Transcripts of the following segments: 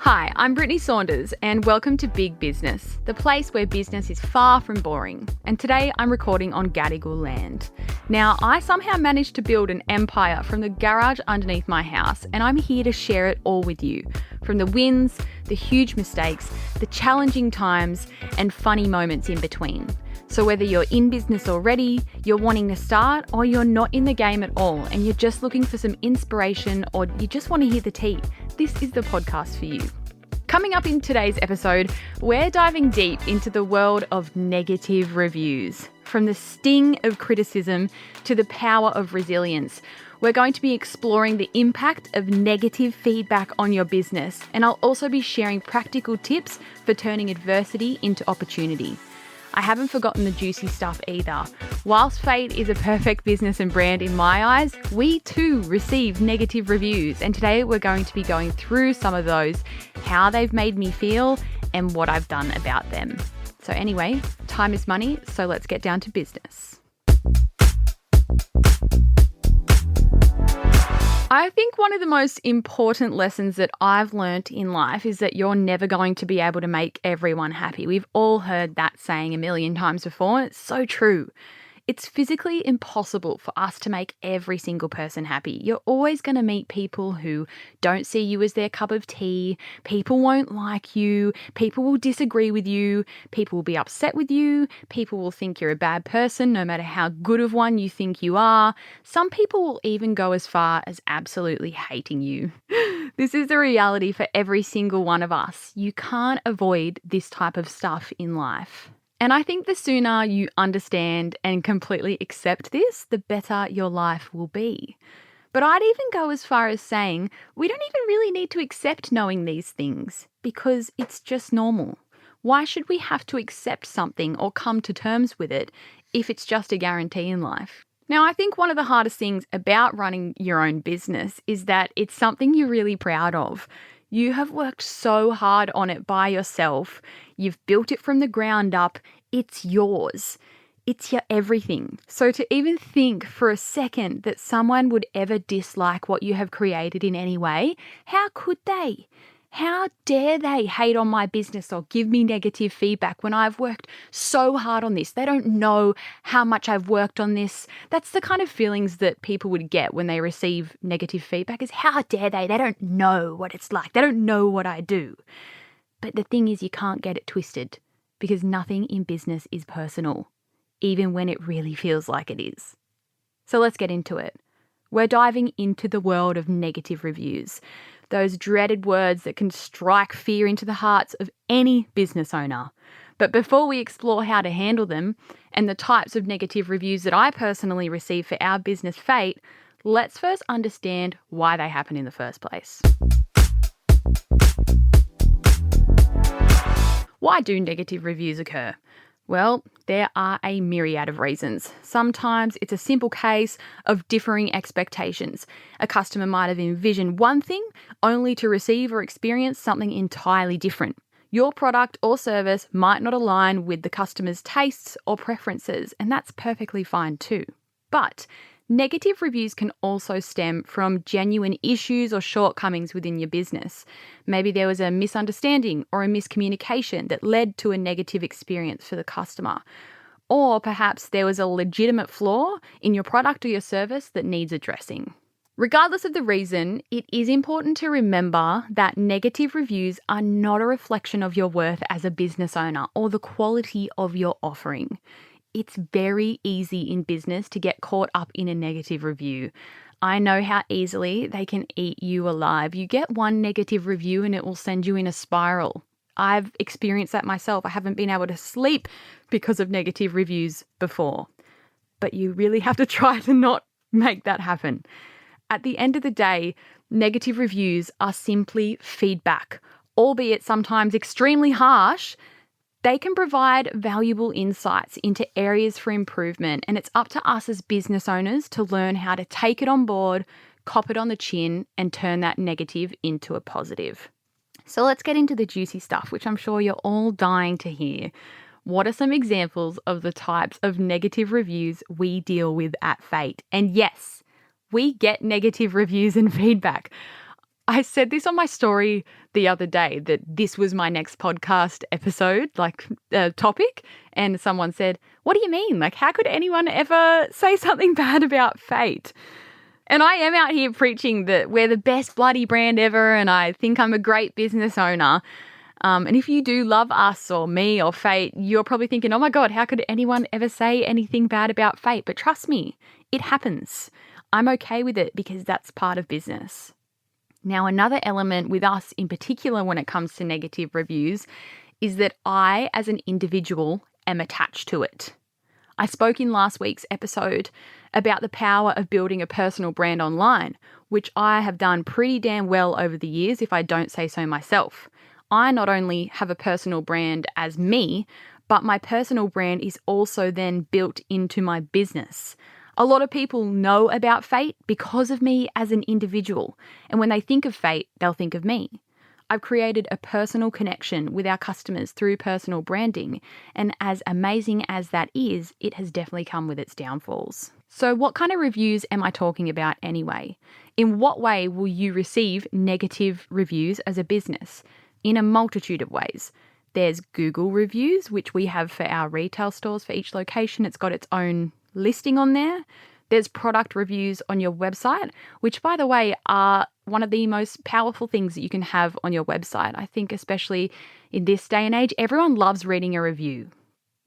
Hi, I'm Brittney Saunders and welcome to Big Business, the place where business is far from boring. And today I'm recording on Gadigal land. Now, I somehow managed to build an empire from the garage underneath my house, and I'm here to share it all with you. From the wins, the huge mistakes, the challenging times, and funny moments in between. So whether you're in business already, you're wanting to start, or you're not in the game at all and you're just looking for some inspiration or you just want to hear the tea, this is the podcast for you. Coming up in today's episode, we're diving deep into the world of negative reviews. From the sting of criticism to the power of resilience, we're going to be exploring the impact of negative feedback on your business, and I'll also be sharing practical tips for turning adversity into opportunity. I haven't forgotten the juicy stuff either. Whilst FAYT is a perfect business and brand in my eyes, we too receive negative reviews, and today we're going to be going through some of those, how they've made me feel, and what I've done about them. So anyway, time is money, so let's get down to business. I think one of the most important lessons that I've learnt in life is that you're never going to be able to make everyone happy. We've all heard that saying a million times before, and it's so true. It's physically impossible for us to make every single person happy. You're always going to meet people who don't see you as their cup of tea. People won't like you. People will disagree with you. People will be upset with you. People will think you're a bad person, no matter how good of one you think you are. Some people will even go as far as absolutely hating you. This is the reality for every single one of us. You can't avoid this type of stuff in life. And I think the sooner you understand and completely accept this, the better your life will be. But I'd even go as far as saying we don't even really need to accept knowing these things because it's just normal. Why should we have to accept something or come to terms with it if it's just a guarantee in life? Now, I think one of the hardest things about running your own business is that it's something you're really proud of. You have worked so hard on it by yourself. You've built it from the ground up. It's yours. It's your everything. So to even think for a second that someone would ever dislike what you have created in any way, how could they? How dare they hate on my business or give me negative feedback when I've worked so hard on this? They don't know how much I've worked on this. That's the kind of feelings that people would get when they receive negative feedback is how dare they? They don't know what it's like. They don't know what I do. But the thing is you can't get it twisted because nothing in business is personal, even when it really feels like it is. So let's get into it. We're diving into the world of negative reviews. Those dreaded words that can strike fear into the hearts of any business owner. But before we explore how to handle them and the types of negative reviews that I personally receive for our business FAYT, let's first understand why they happen in the first place. Why do negative reviews occur? Well, there are a myriad of reasons. Sometimes it's a simple case of differing expectations. A customer might have envisioned one thing only to receive or experience something entirely different. Your product or service might not align with the customer's tastes or preferences, and that's perfectly fine too. But negative reviews can also stem from genuine issues or shortcomings within your business. Maybe there was a misunderstanding or a miscommunication that led to a negative experience for the customer. Or perhaps there was a legitimate flaw in your product or your service that needs addressing. Regardless of the reason, it is important to remember that negative reviews are not a reflection of your worth as a business owner or the quality of your offering. It's very easy in business to get caught up in a negative review. I know how easily they can eat you alive. You get one negative review and it will send you in a spiral. I've experienced that myself. I haven't been able to sleep because of negative reviews before. But you really have to try to not make that happen. At the end of the day, negative reviews are simply feedback, albeit sometimes extremely harsh. They can provide valuable insights into areas for improvement, and it's up to us as business owners to learn how to take it on board, cop it on the chin, and turn that negative into a positive. So let's get into the juicy stuff, which I'm sure you're all dying to hear. What are some examples of the types of negative reviews we deal with at FAYT? And yes, we get negative reviews and feedback. I said this on my story the other day that this was my next podcast episode, topic. And someone said, what do you mean? Like, how could anyone ever say something bad about FAYT? And I am out here preaching that we're the best bloody brand ever and I think I'm a great business owner. And if you do love us or me or FAYT, you're probably thinking, oh my God, how could anyone ever say anything bad about FAYT? But trust me, it happens. I'm okay with it because that's part of business. Now, another element with us in particular when it comes to negative reviews is that I, as an individual, am attached to it. I spoke in last week's episode about the power of building a personal brand online, which I have done pretty damn well over the years if I don't say so myself. I not only have a personal brand as me, but my personal brand is also then built into my business. A lot of people know about FAYT because of me as an individual, and when they think of FAYT, they'll think of me. I've created a personal connection with our customers through personal branding, and as amazing as that is, it has definitely come with its downfalls. So what kind of reviews am I talking about anyway? In what way will you receive negative reviews as a business? In a multitude of ways. There's Google reviews, which we have for our retail stores for each location. It's got its own listing on there. There's product reviews on your website, which, by the way, are one of the most powerful things that you can have on your website. I think especially in this day and age, everyone loves reading a review.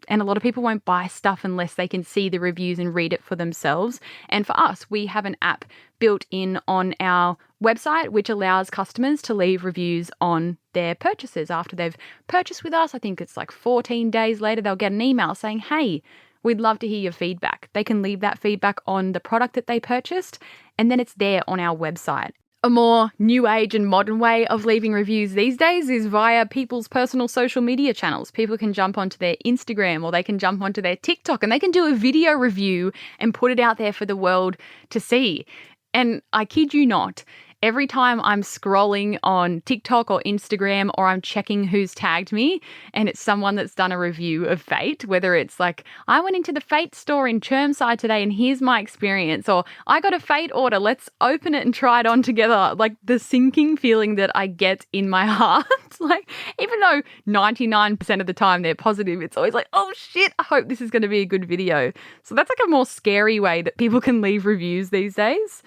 And a lot of people won't buy stuff unless they can see the reviews and read it for themselves. And for us, we have an app built in on our website, which allows customers to leave reviews on their purchases. After they've purchased with us, I think it's like 14 days later, they'll get an email saying, hey, we'd love to hear your feedback. They can leave that feedback on the product that they purchased, and then it's there on our website. A more new age and modern way of leaving reviews these days is via people's personal social media channels. People can jump onto their Instagram or they can jump onto their TikTok and they can do a video review and put it out there for the world to see. And I kid you not, every time I'm scrolling on TikTok or Instagram or I'm checking who's tagged me and it's someone that's done a review of FAYT, whether it's like, I went into the FAYT store in Chermside today and here's my experience, or I got a FAYT order, let's open it and try it on together. Like the sinking feeling that I get in my heart, like even though 99% of the time they're positive, it's always like, oh shit, I hope this is going to be a good video. So that's like a more scary way that people can leave reviews these days.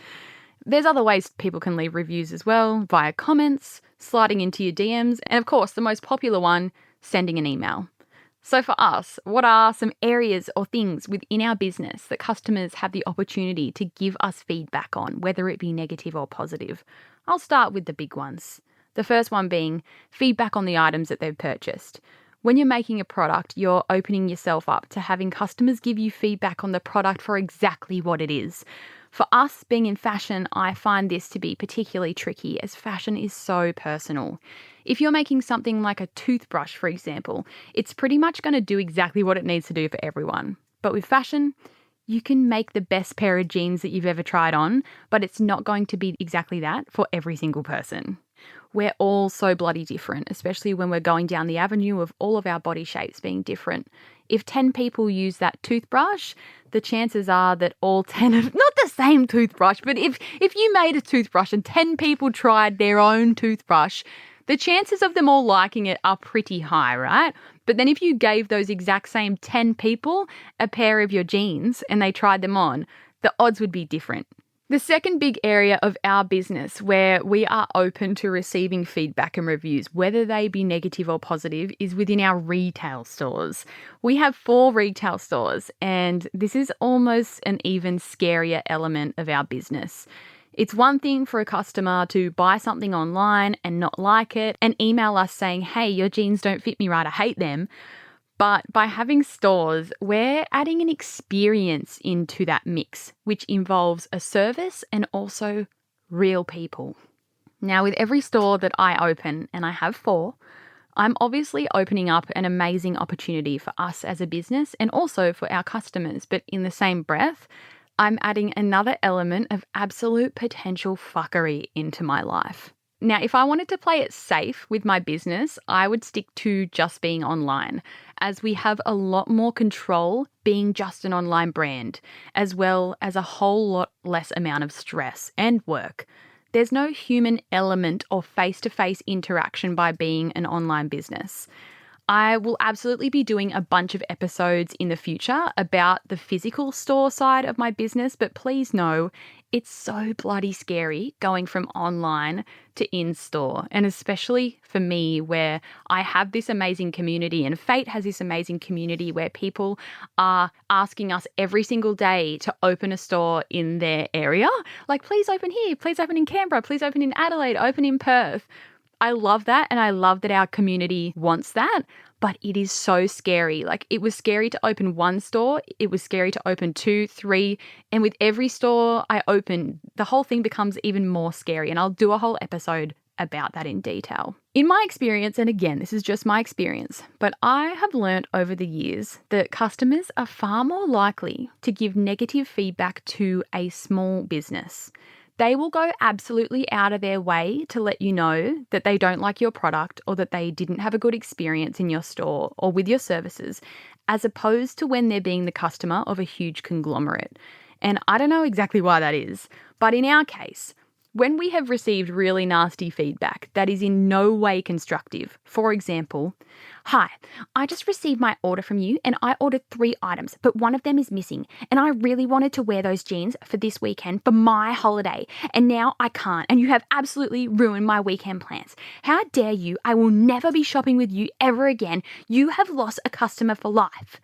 There's other ways people can leave reviews as well, via comments, sliding into your DMs, and of course, the most popular one, sending an email. So for us, what are some areas or things within our business that customers have the opportunity to give us feedback on, whether it be negative or positive? I'll start with the big ones. The first one being feedback on the items that they've purchased. When you're making a product, you're opening yourself up to having customers give you feedback on the product for exactly what it is. For us, being in fashion, I find this to be particularly tricky as fashion is so personal. If you're making something like a toothbrush, for example, it's pretty much going to do exactly what it needs to do for everyone. But with fashion, you can make the best pair of jeans that you've ever tried on, but it's not going to be exactly that for every single person. We're all so bloody different, especially when we're going down the avenue of all of our body shapes being different. If 10 people use that toothbrush, the chances are that all 10 of, not the same toothbrush, but if you made a toothbrush and 10 people tried their own toothbrush, the chances of them all liking it are pretty high, right? But then if you gave those exact same 10 people a pair of your jeans and they tried them on, the odds would be different. The second big area of our business where we are open to receiving feedback and reviews, whether they be negative or positive, is within our retail stores. We have 4 retail stores, and this is almost an even scarier element of our business. It's one thing for a customer to buy something online and not like it and email us saying, hey, your jeans don't fit me right, I hate them. But by having stores, we're adding an experience into that mix, which involves a service and also real people. Now, with every store that I open, and I have 4, I'm obviously opening up an amazing opportunity for us as a business and also for our customers. But in the same breath, I'm adding another element of absolute potential fuckery into my life. Now, if I wanted to play it safe with my business, I would stick to just being online, as we have a lot more control being just an online brand, as well as a whole lot less amount of stress and work. There's no human element or face-to-face interaction by being an online business. I will absolutely be doing a bunch of episodes in the future about the physical store side of my business, but please know it's so bloody scary going from online to in-store, and especially for me where I have this amazing community and FAYT has this amazing community where people are asking us every single day to open a store in their area. Like, please open here, please open in Canberra, please open in Adelaide, open in Perth. I love that, and I love that our community wants that, but it is so scary. Like, it was scary to open one store, it was scary to open 2, 3, and with every store I open, the whole thing becomes even more scary, and I'll do a whole episode about that in detail. In my experience, and again, this is just my experience, but I have learnt over the years that customers are far more likely to give negative feedback to a small business. They will go absolutely out of their way to let you know that they don't like your product or that they didn't have a good experience in your store or with your services, as opposed to when they're being the customer of a huge conglomerate. And I don't know exactly why that is, but in our case, when we have received really nasty feedback that is in no way constructive, for example, "Hi, I just received my order from you and I ordered 3 items, but one of them is missing and I really wanted to wear those jeans for this weekend for my holiday and now I can't and you have absolutely ruined my weekend plans. How dare you? I will never be shopping with you ever again. You have lost a customer for life."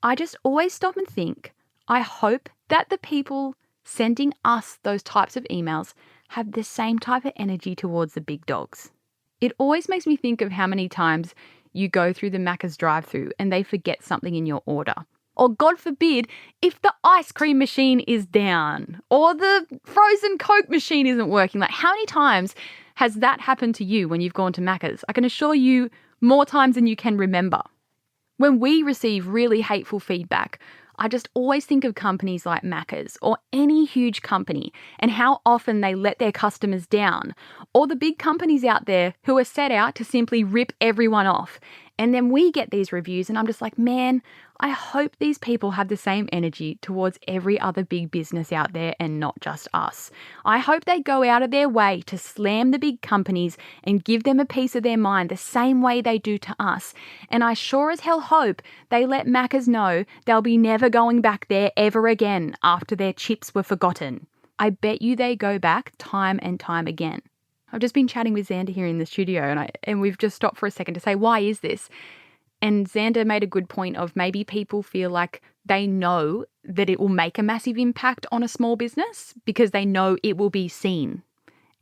I just always stop and think, I hope that the people sending us those types of emails have the same type of energy towards the big dogs. It always makes me think of how many times you go through the Macca's drive-thru and they forget something in your order. Or God forbid, if the ice cream machine is down or the frozen Coke machine isn't working. Like, how many times has that happened to you when you've gone to Macca's? I can assure you more times than you can remember. When we receive really hateful feedback, I just always think of companies like Macca's or any huge company and how often they let their customers down, or the big companies out there who are set out to simply rip everyone off. And then we get these reviews and I'm just like, man, I hope these people have the same energy towards every other big business out there and not just us. I hope they go out of their way to slam the big companies and give them a piece of their mind the same way they do to us. And I sure as hell hope they let Macca's know they'll be never going back there ever again after their chips were forgotten. I bet you they go back time and time again. I've just been chatting with Xander here in the studio and we've just stopped for a second to say, why is this? And Xander made a good point of maybe people feel like they know that it will make a massive impact on a small business because they know it will be seen.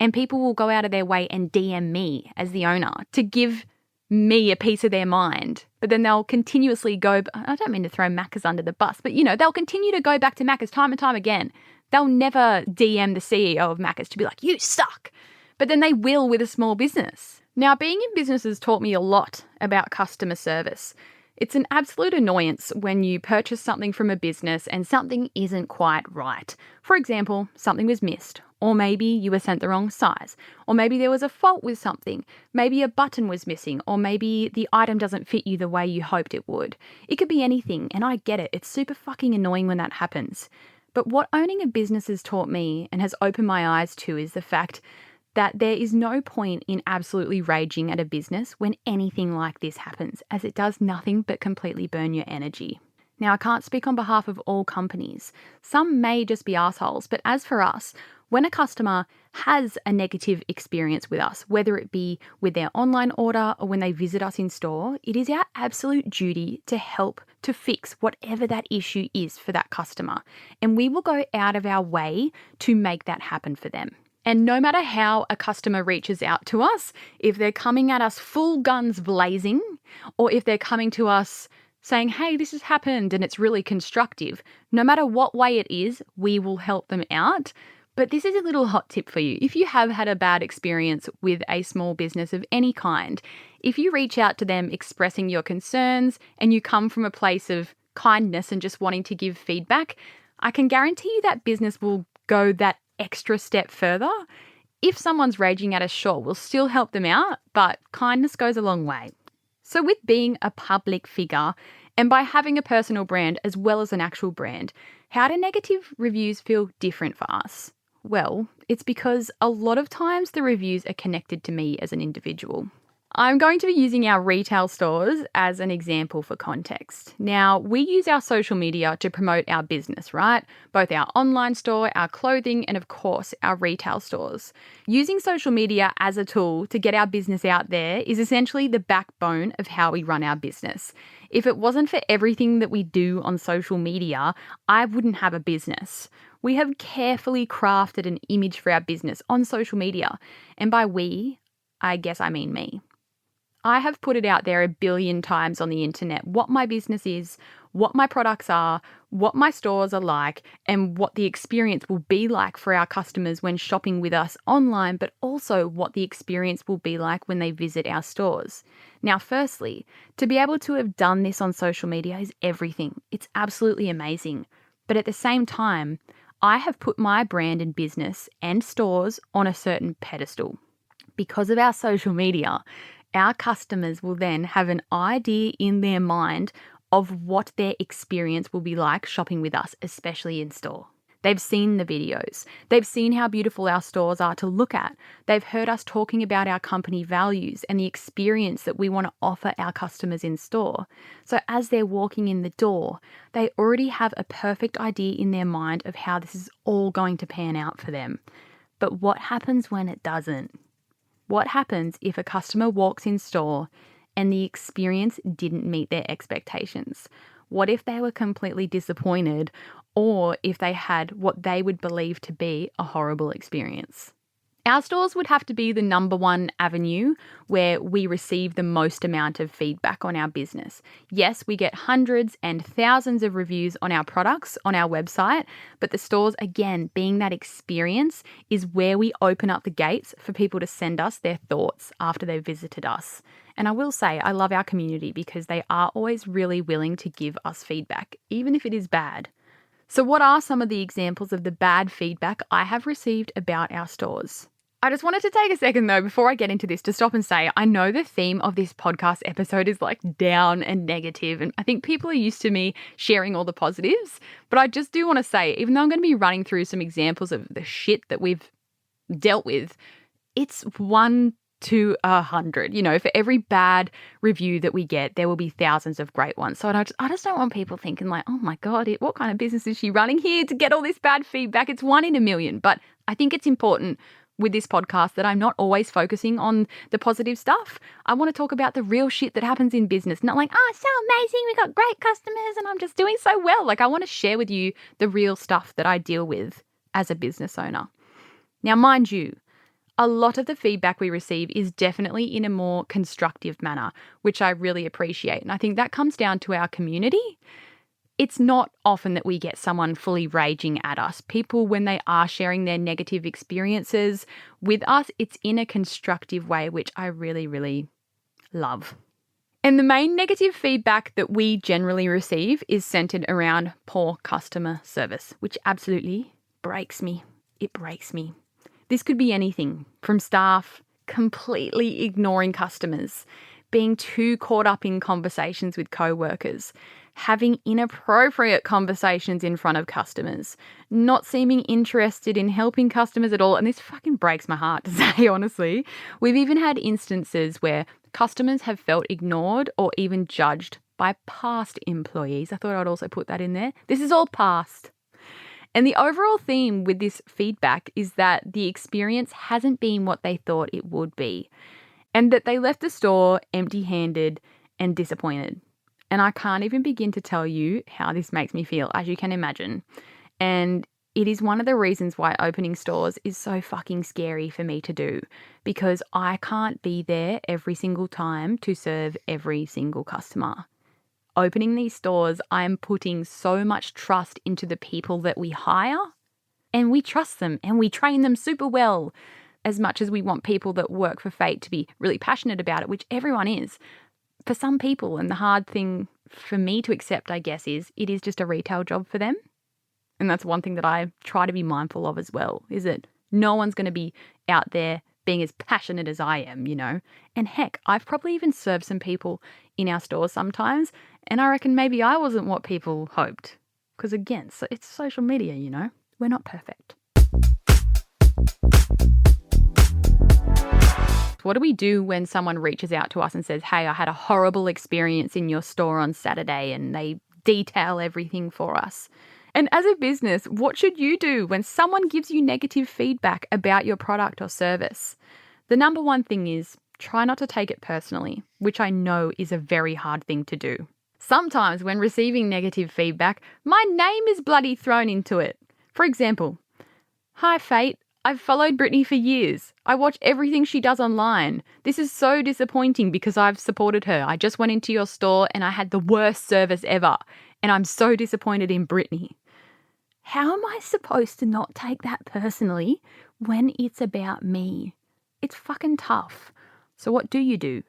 And people will go out of their way and DM me as the owner to give me a piece of their mind. But then they'll continuously go, I don't mean to throw Macca's under the bus, but they'll continue to go back to Macca's time and time again. They'll never DM the CEO of Macca's to be like, you suck. But then they will with a small business. Now, being in business has taught me a lot about customer service. It's an absolute annoyance when you purchase something from a business and something isn't quite right. For example, something was missed, or maybe you were sent the wrong size, or maybe there was a fault with something, maybe a button was missing, or maybe the item doesn't fit you the way you hoped it would. It could be anything, and I get it. It's super fucking annoying when that happens. But what owning a business has taught me and has opened my eyes to is the fact that there is no point in absolutely raging at a business when anything like this happens, as it does nothing but completely burn your energy. Now, I can't speak on behalf of all companies. Some may just be assholes, but as for us, when a customer has a negative experience with us, whether it be with their online order or when they visit us in store, it is our absolute duty to help to fix whatever that issue is for that customer. And we will go out of our way to make that happen for them. And no matter how a customer reaches out to us, if they're coming at us full guns blazing, or if they're coming to us saying, hey, this has happened and it's really constructive, no matter what way it is, we will help them out. But this is a little hot tip for you. If you have had a bad experience with a small business of any kind, if you reach out to them expressing your concerns and you come from a place of kindness and just wanting to give feedback, I can guarantee you that business will go that extra step further. If someone's raging at us, sure, we'll still help them out, but kindness goes a long way. So with being a public figure and by having a personal brand as well as an actual brand, how do negative reviews feel different for us? Well, it's because a lot of times the reviews are connected to me as an individual. I'm going to be using our retail stores as an example for context. Now, we use our social media to promote our business, right? Both our online store, our clothing, and of course, our retail stores. Using social media as a tool to get our business out there is essentially the backbone of how we run our business. If it wasn't for everything that we do on social media, I wouldn't have a business. We have carefully crafted an image for our business on social media. And by we, I guess I mean me. I have put it out there 1 billion times on the internet what my business is, what my products are, what my stores are like, and what the experience will be like for our customers when shopping with us online, but also what the experience will be like when they visit our stores. Now, firstly, to be able to have done this on social media is everything. It's absolutely amazing. But at the same time, I have put my brand and business and stores on a certain pedestal. Because of our social media, our customers will then have an idea in their mind of what their experience will be like shopping with us, especially in store. They've seen the videos. They've seen how beautiful our stores are to look at. They've heard us talking about our company values and the experience that we want to offer our customers in store. So as they're walking in the door, they already have a perfect idea in their mind of how this is all going to pan out for them. But what happens when it doesn't? What happens if a customer walks in store and the experience didn't meet their expectations? What if they were completely disappointed, or if they had what they would believe to be a horrible experience? Our stores would have to be the #1 avenue where we receive the most amount of feedback on our business. Yes, we get hundreds and thousands of reviews on our products on our website, but the stores, again, being that experience, is where we open up the gates for people to send us their thoughts after they've visited us. And I will say, I love our community because they are always really willing to give us feedback, even if it is bad. So what are some of the examples of the bad feedback I have received about our stores? I just wanted to take a second though, before I get into this, to stop and say, I know the theme of this podcast episode is like down and negative, and I think people are used to me sharing all the positives, but I just do want to say, even though I'm going to be running through some examples of the shit that we've dealt with, it's 1 to 100. You know, for every bad review that we get, there will be thousands of great ones. So I just don't want people thinking like, oh my God, what kind of business is she running here to get all this bad feedback? It's 1 in a million. But I think it's important with this podcast that I'm not always focusing on the positive stuff. I want to talk about the real shit that happens in business. Not like, oh, it's so amazing, we got great customers and I'm just doing so well. Like, I want to share with you the real stuff that I deal with as a business owner. Now, mind you, a lot of the feedback we receive is definitely in a more constructive manner, which I really appreciate. And I think that comes down to our community. It's not often that we get someone fully raging at us. People, when they are sharing their negative experiences with us, it's in a constructive way, which I really, really love. And the main negative feedback that we generally receive is centered around poor customer service, which absolutely breaks me. It breaks me. This could be anything from staff completely ignoring customers, being too caught up in conversations with co-workers, having inappropriate conversations in front of customers, not seeming interested in helping customers at all. And this fucking breaks my heart to say, honestly. We've even had instances where customers have felt ignored or even judged by past employees. I thought I'd also put that in there. This is all past. And the overall theme with this feedback is that the experience hasn't been what they thought it would be, and that they left the store empty-handed and disappointed. And I can't even begin to tell you how this makes me feel, as you can imagine. And it is one of the reasons why opening stores is so fucking scary for me to do, because I can't be there every single time to serve every single customer. Opening these stores, I'm putting so much trust into the people that we hire, and we trust them and we train them super well. As much as we want people that work for FAYT to be really passionate about it, which everyone is, for some people, and the hard thing for me to accept, I guess, is it is just a retail job for them. And that's one thing that I try to be mindful of as well, is that no one's going to be out there being as passionate as I am, you know. And heck, I've probably even served some people in our stores sometimes, and I reckon maybe I wasn't what people hoped. Because again, it's social media, you know. We're not perfect. What do we do when someone reaches out to us and says, hey, I had a horrible experience in your store on Saturday, and they detail everything for us? And as a business, what should you do when someone gives you negative feedback about your product or service? The number one thing is try not to take it personally, which I know is a very hard thing to do. Sometimes when receiving negative feedback, my name is bloody thrown into it. For example, hi FAYT, I've followed Brittney for years. I watch everything she does online. This is so disappointing because I've supported her. I just went into your store and I had the worst service ever, and I'm so disappointed in Brittney. How am I supposed to not take that personally when it's about me? It's fucking tough. So what do?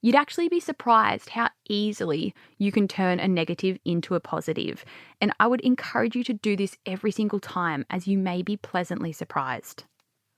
You'd actually be surprised how easily you can turn a negative into a positive. And I would encourage you to do this every single time, as you may be pleasantly surprised.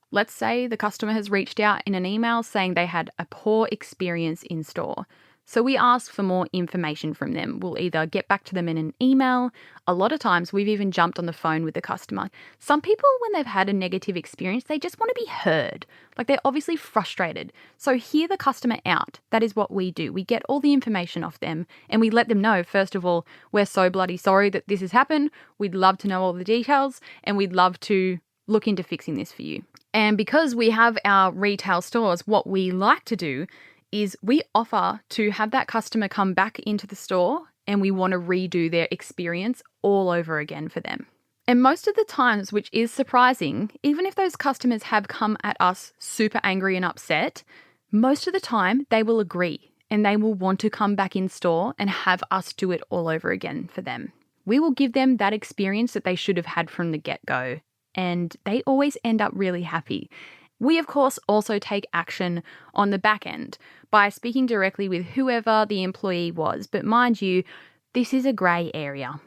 Let's say the customer has reached out in an email saying they had a poor experience in store. So we ask for more information from them. We'll either get back to them in an email. A lot of times we've even jumped on the phone with the customer. Some people, when they've had a negative experience, they just want to be heard. Like, they're obviously frustrated. So hear the customer out. That is what we do. We get all the information off them and we let them know, first of all, we're so bloody sorry that this has happened. We'd love to know all the details and we'd love to look into fixing this for you. And because we have our retail stores, what we like to do is we offer to have that customer come back into the store and we want to redo their experience all over again for them. And most of the times, which is surprising, even if those customers have come at us super angry and upset, most of the time they will agree and they will want to come back in store and have us do it all over again for them. We will give them that experience that they should have had from the get-go, and they always end up really happy. We, of course, also take action on the back end by speaking directly with whoever the employee was. But mind you, this is a grey area.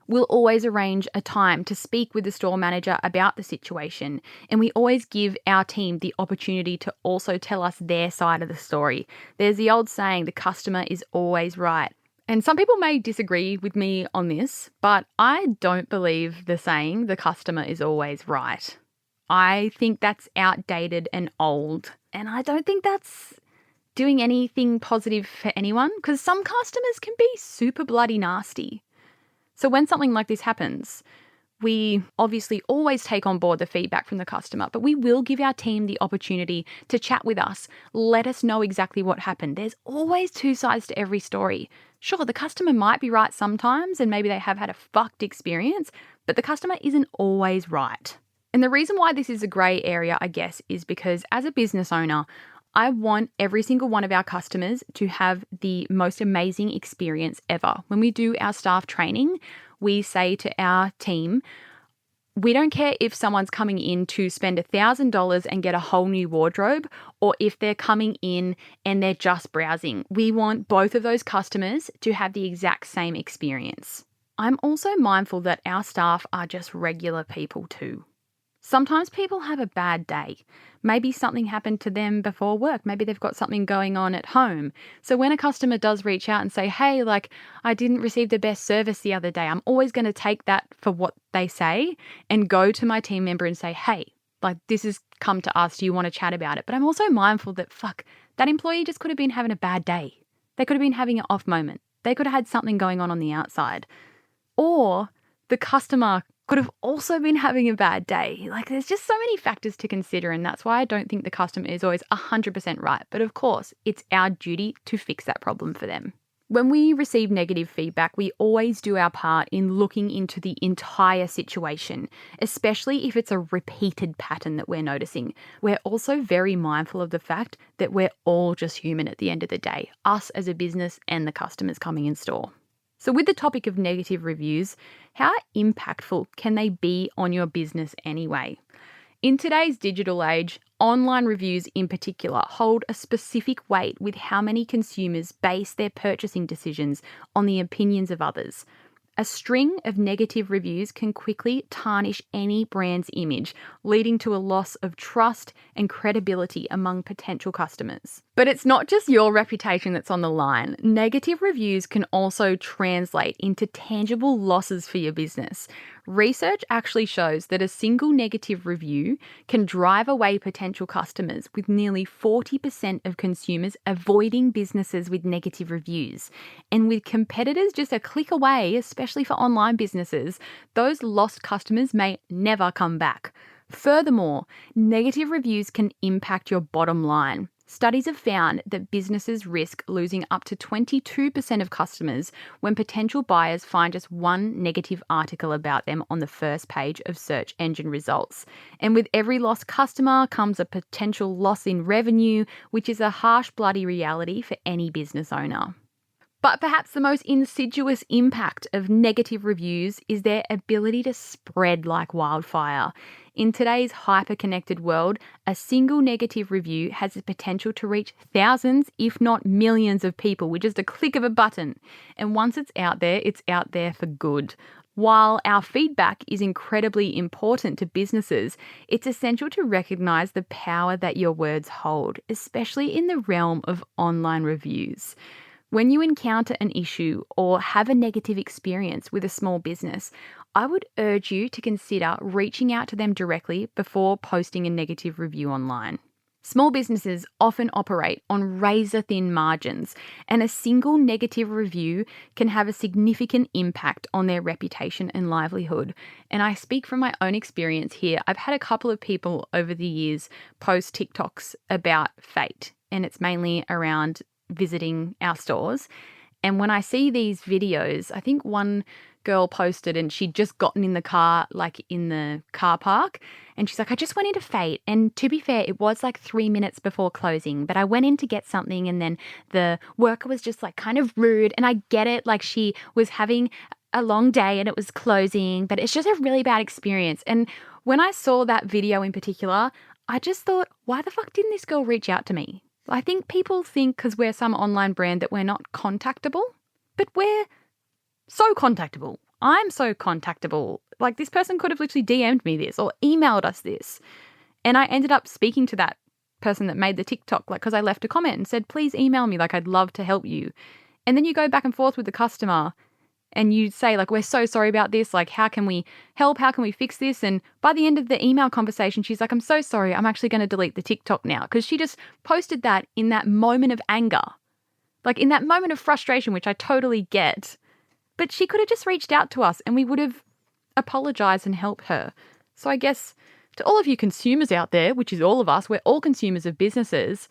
We'll always arrange a time to speak with the store manager about the situation, and we always give our team the opportunity to also tell us their side of the story. There's the old saying, the customer is always right. And some people may disagree with me on this, but I don't believe the saying, the customer is always right. I think that's outdated and old. And I don't think that's doing anything positive for anyone, because some customers can be super bloody nasty. So when something like this happens, we obviously always take on board the feedback from the customer, but we will give our team the opportunity to chat with us, let us know exactly what happened. There's always two sides to every story. Sure, the customer might be right sometimes and maybe they have had a fucked experience, but the customer isn't always right. And the reason why this is a grey area, I guess, is because as a business owner, I want every single one of our customers to have the most amazing experience ever. When we do our staff training, we say to our team, we don't care if someone's coming in to spend $1,000 and get a whole new wardrobe, or if they're coming in and they're just browsing. We want both of those customers to have the exact same experience. I'm also mindful that our staff are just regular people too. Sometimes people have a bad day. Maybe something happened to them before work. Maybe they've got something going on at home. So when a customer does reach out and say, hey, I didn't receive the best service the other day, I'm always going to take that for what they say and go to my team member and say, hey, this has come to us. Do you want to chat about it? But I'm also mindful that, that employee just could have been having a bad day. They could have been having an off moment. They could have had something going on the outside. Or the customer could have also been having a bad day. There's just so many factors to consider, and that's why I don't think the customer is always 100% right. But of course, it's our duty to fix that problem for them. When we receive negative feedback, we always do our part in looking into the entire situation, especially if it's a repeated pattern that we're noticing. We're also very mindful of the fact that we're all just human at the end of the day, us as a business and the customers coming in store. So with the topic of negative reviews, how impactful can they be on your business anyway? In today's digital age, online reviews in particular hold a specific weight with how many consumers base their purchasing decisions on the opinions of others. A string of negative reviews can quickly tarnish any brand's image, leading to a loss of trust and credibility among potential customers. But it's not just your reputation that's on the line. Negative reviews can also translate into tangible losses for your business. Research actually shows that a single negative review can drive away potential customers, with nearly 40% of consumers avoiding businesses with negative reviews. And with competitors just a click away, especially for online businesses, those lost customers may never come back. Furthermore, negative reviews can impact your bottom line. Studies have found that businesses risk losing up to 22% of customers when potential buyers find just one negative article about them on the first page of search engine results. And with every lost customer comes a potential loss in revenue, which is a harsh, bloody reality for any business owner. But perhaps the most insidious impact of negative reviews is their ability to spread like wildfire. In today's hyper-connected world, a single negative review has the potential to reach thousands, if not millions of people with just a click of a button. And once it's out there for good. While our feedback is incredibly important to businesses, it's essential to recognise the power that your words hold, especially in the realm of online reviews. When you encounter an issue or have a negative experience with a small business, I would urge you to consider reaching out to them directly before posting a negative review online. Small businesses often operate on razor-thin margins, and a single negative review can have a significant impact on their reputation and livelihood. And I speak from my own experience here. I've had a couple of people over the years post TikToks about FAYT, and it's mainly around visiting our stores. And when I see these videos, I think one girl posted and she'd just gotten in the car, like in the car park. And she's like, I just went into FAYT. And to be fair, it was like 3 minutes before closing, but I went in to get something and then the worker was just like kind of rude. And I get it. Like she was having a long day and it was closing, but it's just a really bad experience. And when I saw that video in particular, I just thought, why the fuck didn't this girl reach out to me? I think people think because we're some online brand that we're not contactable, but we're so contactable. I'm so contactable. Like this person could have literally DM'd me this or emailed us this. And I ended up speaking to that person that made the TikTok, like, because I left a comment and said, please email me, like I'd love to help you. And then you go back and forth with the customer and you say, like, we're so sorry about this. Like, how can we help? How can we fix this? And by the end of the email conversation, she's like, I'm so sorry. I'm actually going to delete the TikTok now, because she just posted that in that moment of anger, like in that moment of frustration, which I totally get. But she could have just reached out to us and we would have apologized and helped her. So I guess to all of you consumers out there, which is all of us, we're all consumers of businesses.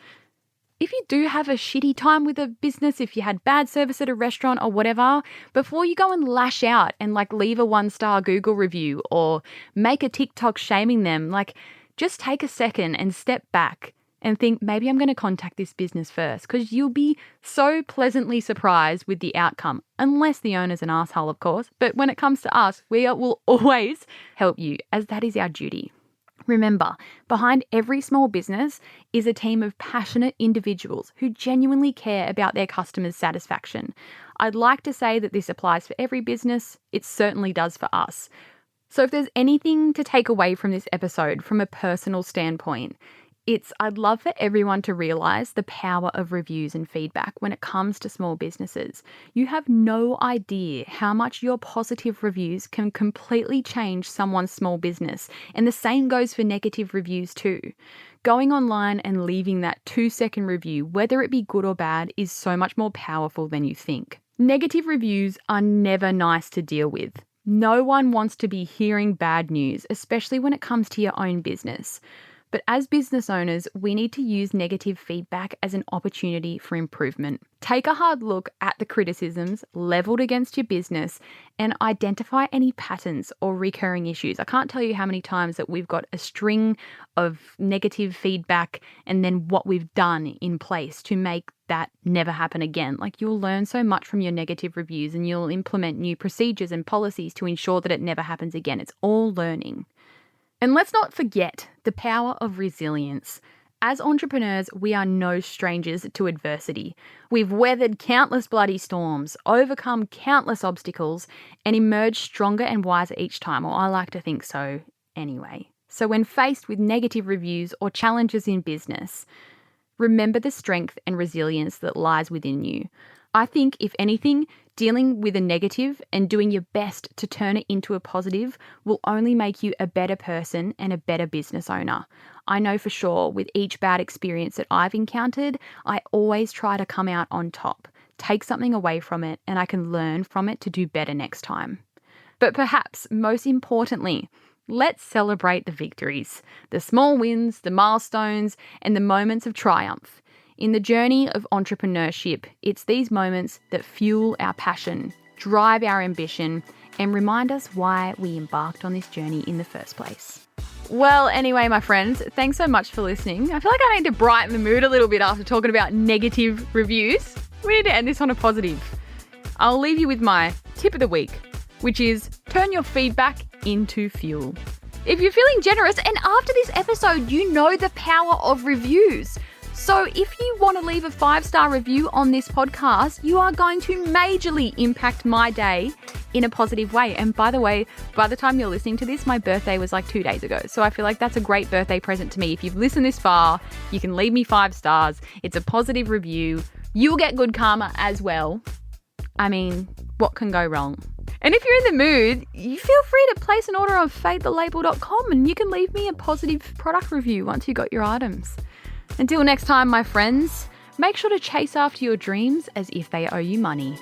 If you do have a shitty time with a business, if you had bad service at a restaurant or whatever, before you go and lash out and like leave a 1-star Google review or make a TikTok shaming them, like just take a second and step back and think, maybe I'm going to contact this business first, because you'll be so pleasantly surprised with the outcome, unless the owner's an asshole, of course. But when it comes to us, we will always help you, as that is our duty. Remember, behind every small business is a team of passionate individuals who genuinely care about their customers' satisfaction. I'd like to say that this applies for every business. It certainly does for us. So if there's anything to take away from this episode from a personal standpoint, I'd love for everyone to realise the power of reviews and feedback when it comes to small businesses. You have no idea how much your positive reviews can completely change someone's small business. And the same goes for negative reviews too. Going online and leaving that 2-second review, whether it be good or bad, is so much more powerful than you think. Negative reviews are never nice to deal with. No one wants to be hearing bad news, especially when it comes to your own business. But as business owners, we need to use negative feedback as an opportunity for improvement. Take a hard look at the criticisms levelled against your business and identify any patterns or recurring issues. I can't tell you how many times that we've got a string of negative feedback and then what we've done in place to make that never happen again. Like, you'll learn so much from your negative reviews and you'll implement new procedures and policies to ensure that it never happens again. It's all learning. And let's not forget the power of resilience. As entrepreneurs, we are no strangers to adversity. We've weathered countless bloody storms, overcome countless obstacles, and emerged stronger and wiser each time. Or I like to think so anyway. So when faced with negative reviews or challenges in business, remember the strength and resilience that lies within you. I think, if anything, Dealing with a negative and doing your best to turn it into a positive will only make you a better person and a better business owner. I know for sure with each bad experience that I've encountered, I always try to come out on top, take something away from it, and I can learn from it to do better next time. But perhaps most importantly, let's celebrate the victories, the small wins, the milestones, and the moments of triumph. In the journey of entrepreneurship, it's these moments that fuel our passion, drive our ambition, and remind us why we embarked on this journey in the first place. Well, anyway, my friends, thanks so much for listening. I feel like I need to brighten the mood a little bit after talking about negative reviews. We need to end this on a positive. I'll leave you with my tip of the week, which is turn your feedback into fuel. If you're feeling generous, and after this episode, you know the power of reviews. So if you want to leave a 5-star review on this podcast, you are going to majorly impact my day in a positive way. And by the way, by the time you're listening to this, my birthday was like 2 days ago. So I feel like that's a great birthday present to me. If you've listened this far, you can leave me 5 stars. It's a positive review. You'll get good karma as well. I mean, what can go wrong? And if you're in the mood, you feel free to place an order on FAYTthelabel.com and you can leave me a positive product review once you got your items. Until next time, my friends, make sure to chase after your dreams as if they owe you money.